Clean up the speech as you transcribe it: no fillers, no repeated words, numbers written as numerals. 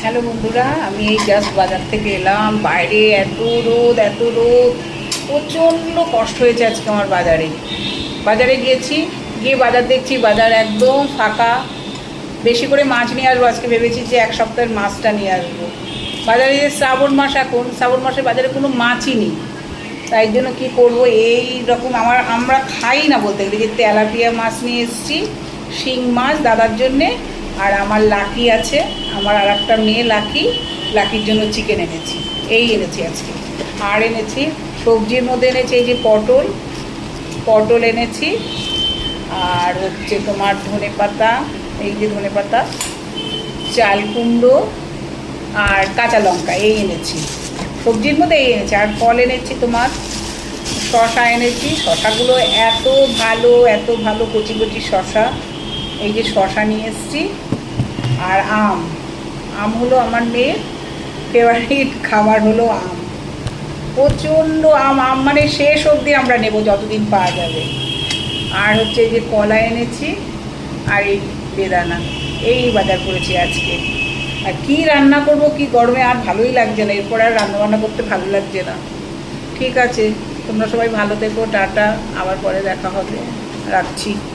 Hello বন্ধুরা, আমি এই জাস্ট বাজার থেকে এলাম। বাইরে এত রোদ প্রচণ্ড কষ্ট হয়েছে আজকে আমার। বাজারে গিয়েছি, গিয়ে বাজার দেখছি বাজার একদম ফাঁকা। বেশি করে মাছ নিয়ে আসবো আজকে, ভেবেছি যে এক সপ্তাহের মাছটা নিয়ে আসবো। বাজারে যে শ্রাবণ মাস, এখন শ্রাবণ মাসে বাজারে কোনো মাছই নেই। তাই জন্য কী করবো, এই রকম আমরা খাই না বলতে গেলে, যে তেলাপিয়া মাছ নিয়ে এসেছি, শিং মাছ দাদার জন্যে। আর আমার লাকি আছে, আমার আর একটা মেয়ে লাকির জন্য চিকেন এনেছি। এই এনেছি আজকে। আর এনেছি সবজির মধ্যে এনেছি এই যে পটল এনেছি। আর হচ্ছে তোমার ধনেপাতা, এই যে ধনেপাতা, চাল কুমড়ো আর কাঁচা লঙ্কা, এই এনেছি। সবজির মধ্যে এই এনেছি। আর ফল এনেছি তোমার শশা এনেছি। শশাগুলো এত ভালো কচি কচি শশা। এই যে শশা নিয়ে এসেছি। আর আম হলো আমার মেয়ের ফেভারিট খাবার, হলো আম। প্রচণ্ড আম মানে শেষ অবধি আমরা নেব যতদিন পাওয়া যাবে। আর হচ্ছে এই যে কলা এনেছি, আর এই বেদানা। এই বাজার করেছি আজকে। আর কি রান্না করব, কি গরমে আর ভালোই লাগছে না। এরপর আর রান্নাবান্না করতে ভালো লাগছে না। ঠিক আছে, তোমরা সবাই ভালো থেকো, টাটা। আবার পরে দেখা হবে, রাখছি।